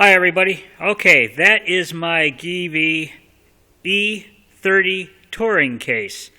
Hi everybody. Okay, that is my GIVI E30 touring case.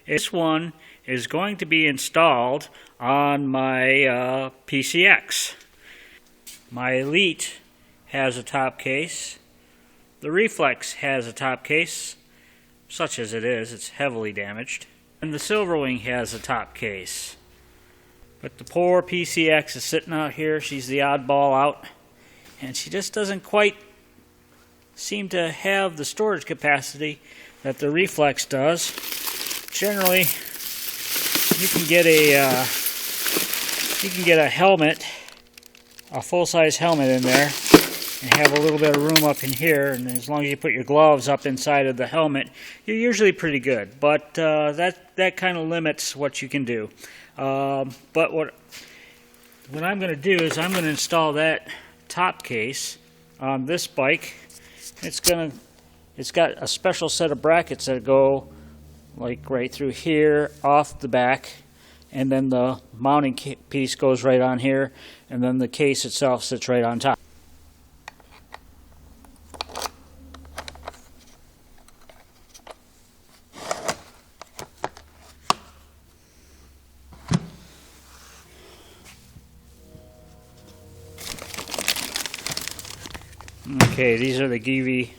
This one is going to be installed on my PCX. My Elite has a top case. The Reflex has a top case, such as it is. It's heavily damaged. And the Silverwing has a top case. But the poor PCX is sitting out here. She's the oddball out. And she just doesn't quite seem to have the storage capacity that the Reflex does. Generally, you can get a helmet, a full-size helmet in there, and have a little bit of room up in here. And as long as you put your gloves up inside of the helmet, you're usually pretty good. But that kind of limits what you can do. But what I'm going to do is I'm going to install that top case on this bike. It's got a special set of brackets that go like right through here off the back, and then the mounting piece goes right on here, and then the case itself sits right on top. Okay, these are the GIVI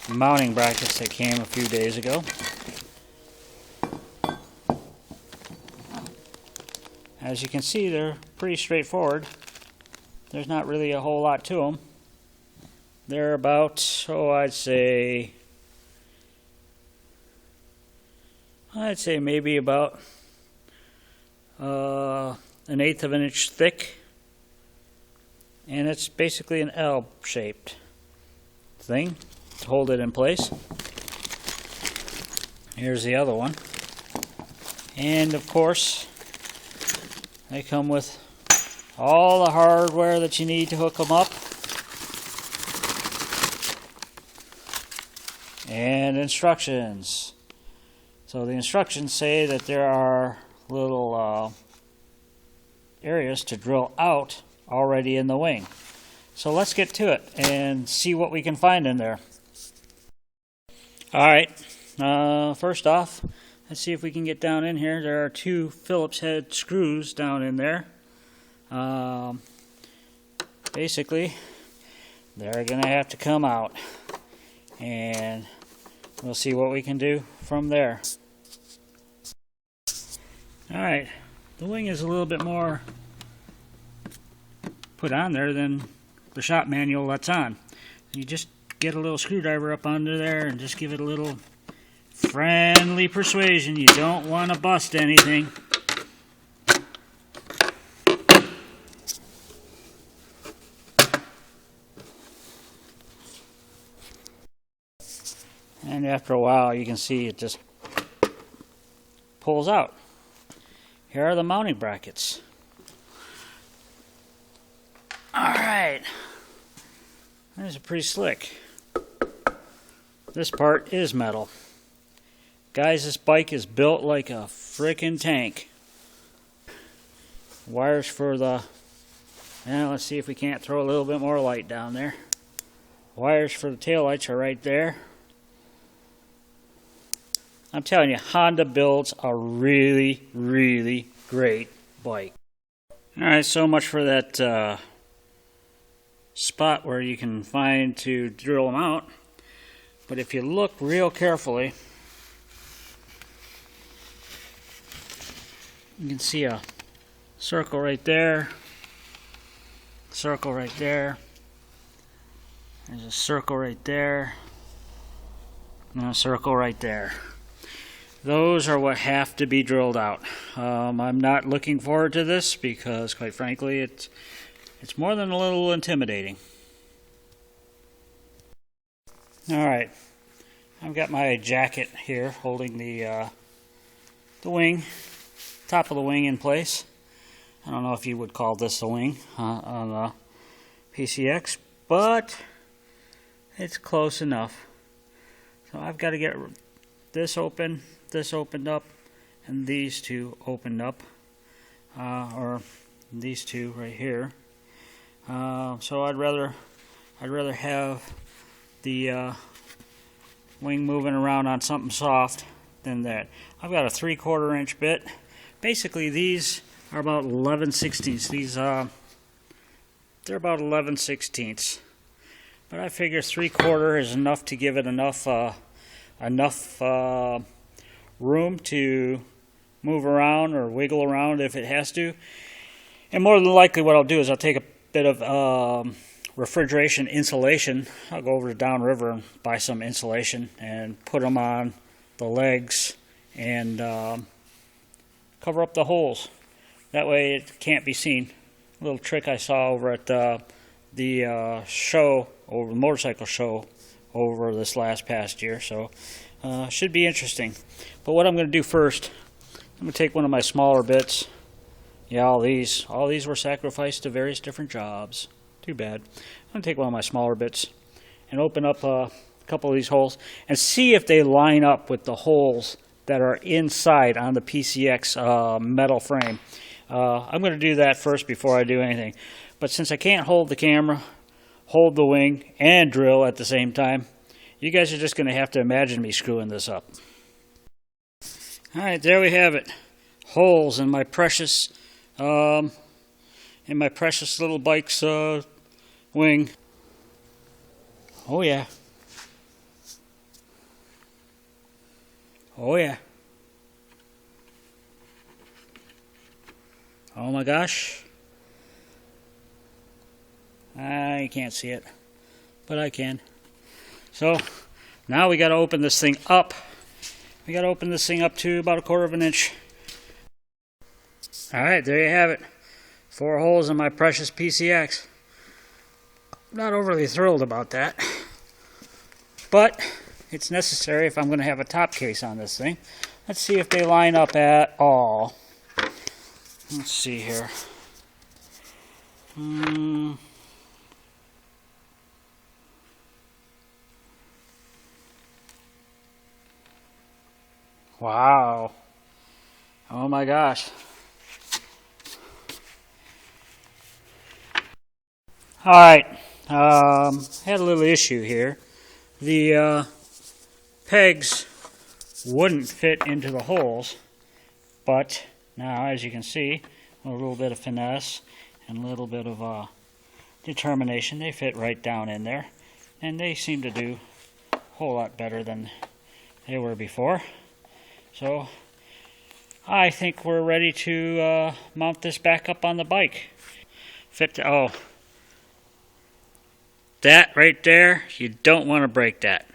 mounting brackets that came a few days ago. As you can see, they're pretty straightforward. There's not really a whole lot to them. They're about, I'd say maybe about 1/8 of an inch thick. And it's basically an L-shaped thing to hold it in place. Here's the other one. And of course, they come with all the hardware that you need to hook them up. And instructions. So the instructions say that there are little areas to drill out already in the wing. So let's get to it and see what we can find in there. Alright, first off, let's see if we can get down in here. There are 2 Phillips head screws down in there. Basically, they're going to have to come out, and we'll see what we can do from there. Alright, the wing is a little bit more put on there than the shop manual lets on. You just get a little screwdriver up under there and just give it a little friendly persuasion. You don't want to bust anything. And after a while you can see it just pulls out. Here are the mounting brackets. Alright, these are pretty slick. This part is metal. Guys, this bike is built like a frickin' tank. Wires for the, let's see if we can't throw a little bit more light down there. Wires for the taillights are right there. I'm telling you, Honda builds a really, really great bike. Alright, so much for that spot where you can find to drill them out. But if you look real carefully, you can see a circle right there, circle right there, there's a circle right there, and a circle right there. Those are what have to be drilled out. I'm not looking forward to this because, quite frankly, it's more than a little intimidating. Alright, I've got my jacket here holding the wing, top of the wing in place. I don't know if you would call this a wing on the PCX, but it's close enough. So I've got to get this open, this opened up, and these 2 opened up, or these 2 right here. So I'd rather I'd rather have the wing moving around on something soft than that. I've got a 3/4 inch bit. Basically these are about 11/16. These they're about 11/16. But I figure 3/4 is enough to give it enough room to move around or wiggle around if it has to. And more than likely what I'll do is I'll take a bit of refrigeration insulation. I'll go over to downriver and buy some insulation and put them on the legs and cover up the holes. That way it can't be seen. A little trick I saw over at the show, over the motorcycle show over this past year. So should be interesting. But what I'm going to do first, I'm going to take one of my smaller bits. Yeah, all these were sacrificed to various different jobs. Too bad. I'm going to take one of my smaller bits and open up a couple of these holes and see if they line up with the holes that are inside on the PCX metal frame. I'm going to do that first before I do anything. But since I can't hold the camera, hold the wing, and drill at the same time, you guys are just going to have to imagine me screwing this up. Alright, there we have it. Holes in my precious little bike's wing. Oh yeah. Oh yeah. Oh my gosh. I can't see it, but I can. So now we got to open this thing up. We got to open this thing up to about 1/4 inch. Alright, there you have it. 4 holes in my precious PCX. I'm not overly thrilled about that, but it's necessary if I'm going to have a top case on this thing. Let's see if they line up at all. Let's see here. Wow. Oh my gosh. Alright, had a little issue here. The pegs wouldn't fit into the holes, but now as you can see, a little bit of finesse and a little bit of determination, they fit right down in there, and they seem to do a whole lot better than they were before. So I think we're ready to mount this back up on the bike. Oh, that right there, you don't want to break that.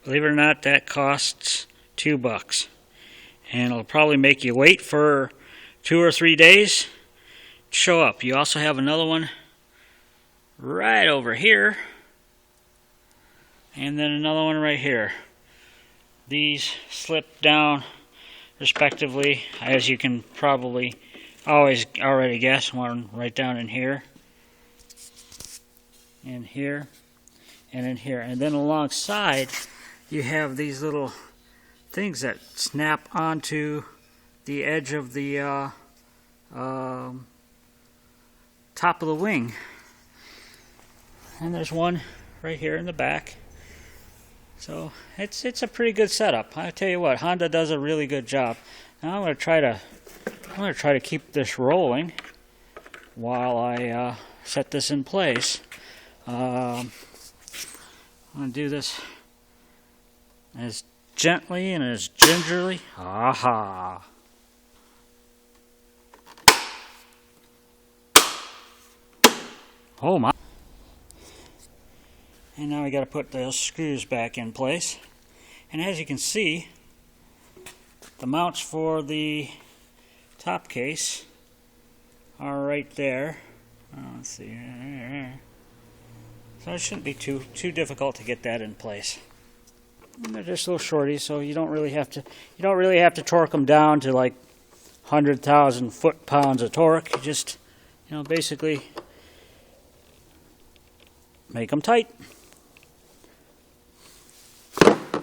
Believe it or not, that costs $2. And it'll probably make you wait for 2 or 3 days to show up. You also have another one right over here. And then another one right here. These slip down respectively, as you can probably already guess. One right down in here, in here, and in here. And then alongside you have these little things that snap onto the edge of the top of the wing. And there's one right here in the back. So it's a pretty good setup. I tell you what, Honda does a really good job. Now I'm going to try to keep this rolling while I set this in place. I'm going to do this as gently and as gingerly. Aha! Oh my! And now we got to put those screws back in place. And as you can see, the mounts for the top case are right there. Let's see. So it shouldn't be too difficult to get that in place. And they're just little shorties, so you don't really have to torque them down to like 100,000 foot-pounds of torque. You just, basically make them tight.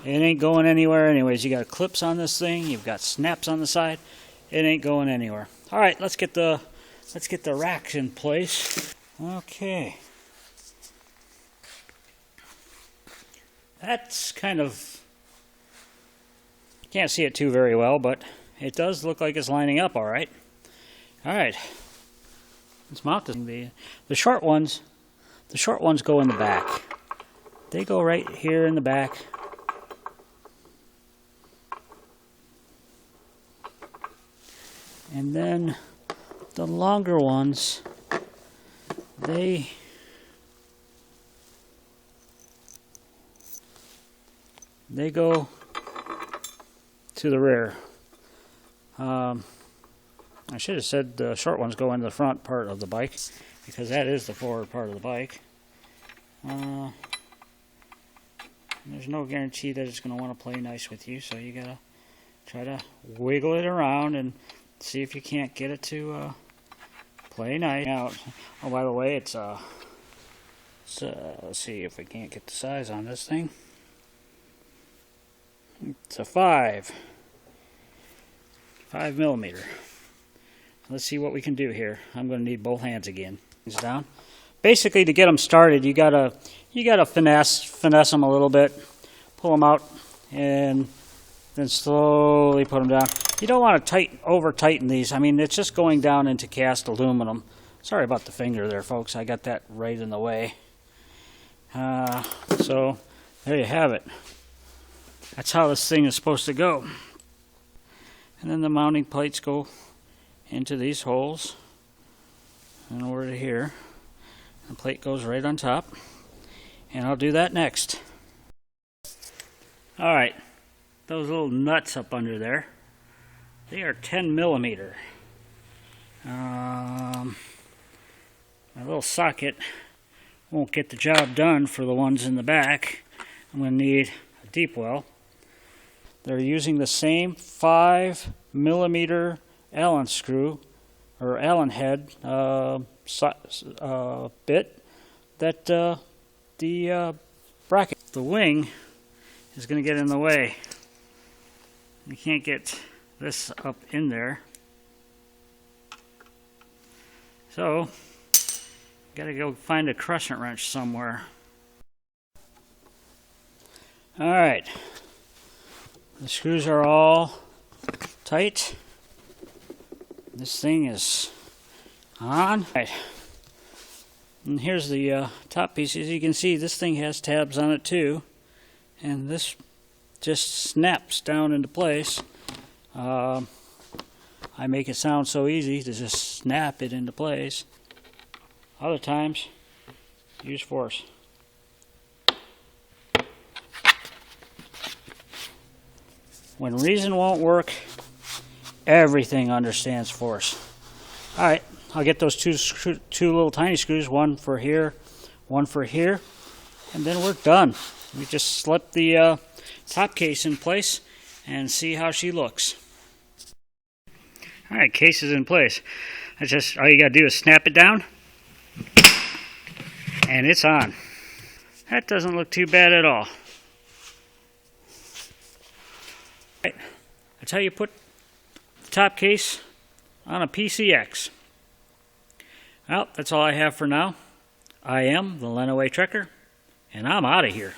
It ain't going anywhere anyways. You got clips on this thing. You've got snaps on the side. It ain't going anywhere. All right, let's get the racks in place. Okay. that's kind of, can't see it too very well, but it does look like it's lining up all right. All right, let's mount this. The short ones go in the back. They go right here in the back. And then the longer ones, they go to the rear. I should have said the short ones go into the front part of the bike, because that is the forward part of the bike. There's no guarantee that it's going to want to play nice with you, so you got to try to wiggle it around and see if you can't get it to play nice. Out. Oh, by the way, it's let's see if we can't get the size on this thing. It's a 5 millimeter. Let's see what we can do here. I'm going to need both hands again. These down. Basically, to get them started, you gotta finesse them a little bit, pull them out, and then slowly put them down. You don't want to over tighten these. I mean, it's just going down into cast aluminum. Sorry about the finger there, folks. I got that right in the way. So there you have it. That's how this thing is supposed to go. And then the mounting plates go into these holes and over to here. The plate goes right on top. And I'll do that next. Alright, those little nuts up under there, they are 10 millimeter. My little socket won't get the job done for the ones in the back. I'm going to need a deep well. They're using the same 5 millimeter Allen screw or Allen head bit that the bracket. The wing is going to get in the way. You can't get this up in there, so got to go find a crescent wrench somewhere. All right, the screws are all tight. This thing is on. All right. And here's the top piece. As you can see, this thing has tabs on it too, and this just snaps down into place. I make it sound so easy to just snap it into place. Other times, use force. When reason won't work, everything understands force. All right, I'll get those two little tiny screws, one for here, and then we're done. We just slip the top case in place and see how she looks. All right, case is in place. All you gotta do is snap it down, and it's on. That doesn't look too bad at all. Right, that's how you put the top case on a PCX. Well, that's all I have for now. I am the Lenaway Trekker, and I'm out of here.